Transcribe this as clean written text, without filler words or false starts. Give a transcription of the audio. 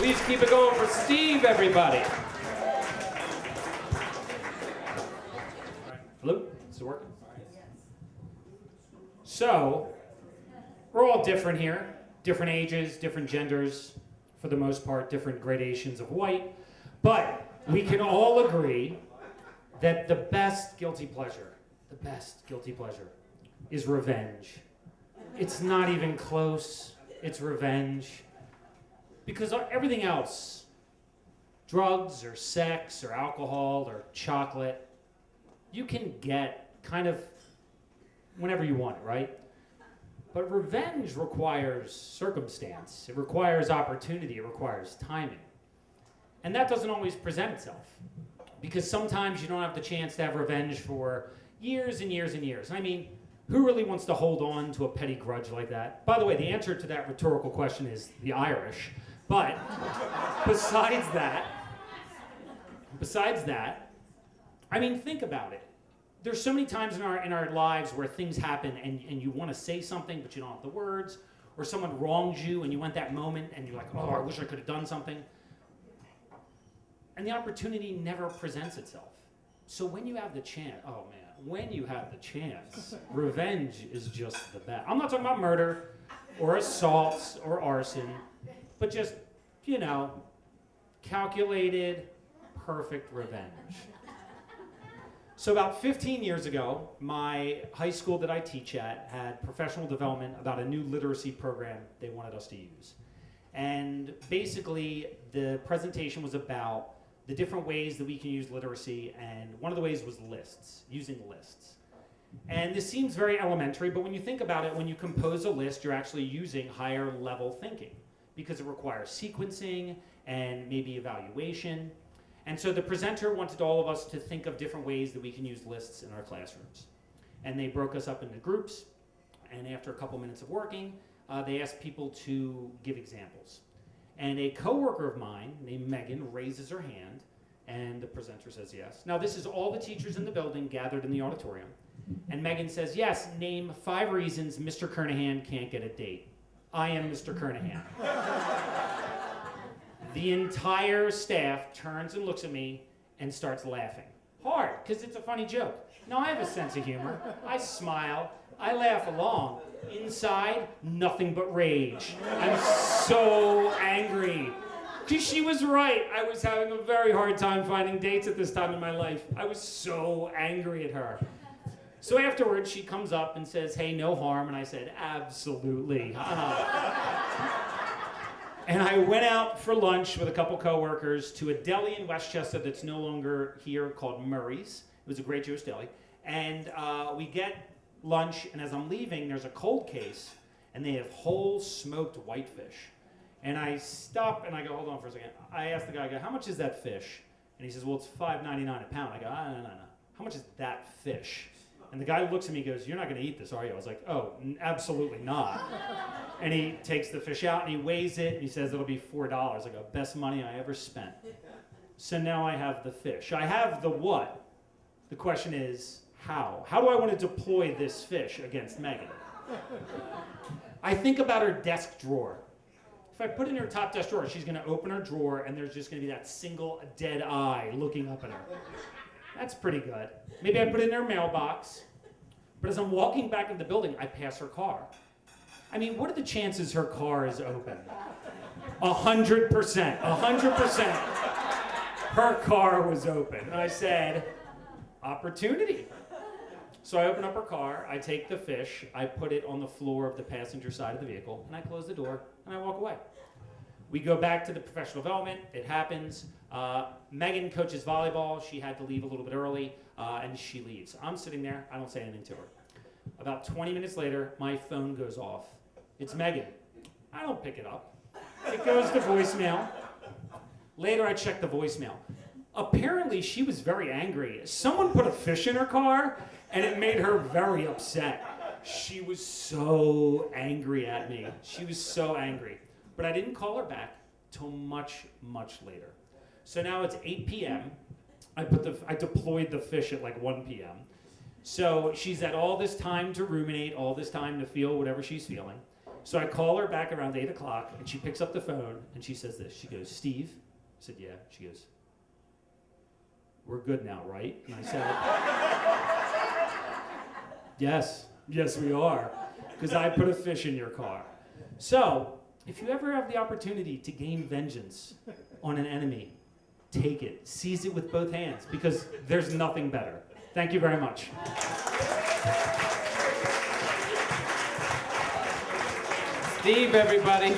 Please keep it going for Steve, everybody. Hello? Is it working? So, we're all different here. Different ages, different genders, for the most part, different gradations of white. But we can all agree that the best guilty pleasure is revenge. It's not even close. It's revenge. Because everything else, drugs or sex or alcohol or chocolate, you can get kind of whenever you want it, right? But revenge requires circumstance. It requires opportunity. It requires timing. And that doesn't always present itself. Because sometimes you don't have the chance to have revenge for years and years and years. I mean, who really wants to hold on to a petty grudge like that? By the way, the answer to that rhetorical question is the Irish. But besides that, I mean, think about it. There's so many times in our lives where things happen and you want to say something, but you don't have the words, or someone wrongs you and you want that moment and you're like, oh, I wish I could have done something. And the opportunity never presents itself. So when you have the chance, revenge is just the best. I'm not talking about murder or assaults or arson, but just, calculated, perfect revenge. So about 15 years ago, my high school that I teach at had professional development about a new literacy program they wanted us to use. And basically, the presentation was about the different ways that we can use literacy, and one of the ways was lists, using lists. And this seems very elementary, but when you think about it, when you compose a list, you're actually using higher level thinking because it requires sequencing and maybe evaluation. And so the presenter wanted all of us to think of different ways that we can use lists in our classrooms. And they broke us up into groups, and after a couple minutes of working, they asked people to give examples. And a coworker of mine named Megan raises her hand, and the presenter says yes. Now this is all the teachers in the building gathered in the auditorium. And Megan says, yes, name 5 reasons Mr. Kernaghan can't get a date. I am Mr. Kernaghan. The entire staff turns and looks at me and starts laughing. Hard, because it's a funny joke. Now I have a sense of humor. I smile. I laugh along. Inside, nothing but rage. I'm so angry. Because she was right. I was having a very hard time finding dates at this time in my life. I was so angry at her. So afterwards, she comes up and says, hey, no harm. And I said, absolutely. And I went out for lunch with a couple coworkers to a deli in Westchester that's no longer here called Murray's. It was a great Jewish deli. And we get lunch, and as I'm leaving, there's a cold case, and they have whole smoked whitefish. And I stop, and I go, hold on for a second. I ask the guy, I go, how much is that fish? And he says, well, it's $5.99 a pound. I go, no. How much is that fish? And the guy looks at me and goes, you're not going to eat this, are you? I was like, oh, absolutely not. And he takes the fish out, and he weighs it, and he says it'll be $4. I go, best money I ever spent. So now I have the fish. I have the what? The question is, how? How do I want to deploy this fish against Megan? I think about her desk drawer. If I put it in her top desk drawer, she's going to open her drawer, and there's just going to be that single dead eye looking up at her. That's pretty good. Maybe I put it in her mailbox, but as I'm walking back into the building, I pass her car. I mean, what are the chances her car is open? 100%. 100%. Her car was open. And I said, opportunity. So I open up her car, I take the fish, I put it on the floor of the passenger side of the vehicle, and I close the door, and I walk away. We go back to the professional development, it happens. Megan coaches volleyball, she had to leave a little bit early, and she leaves. I'm sitting there, I don't say anything to her. About 20 minutes later, my phone goes off. It's Megan. I don't pick it up. It goes to voicemail. Later, I check the voicemail. Apparently, she was very angry. Someone put a fish in her car, and it made her very upset. She was so angry at me. She was so angry. But I didn't call her back till much, much later. So now it's 8 p.m. I deployed the fish at like 1 p.m. So she's had all this time to ruminate, all this time to feel whatever she's feeling. So I call her back around 8 o'clock, and she picks up the phone, and she says this. She goes, Steve? I said, yeah. She goes, we're good now, right? And I said, yes, we are, because I put a fish in your car. So, if you ever have the opportunity to gain vengeance on an enemy, take it. Seize it with both hands, because there's nothing better. Thank you very much. Steve, everybody.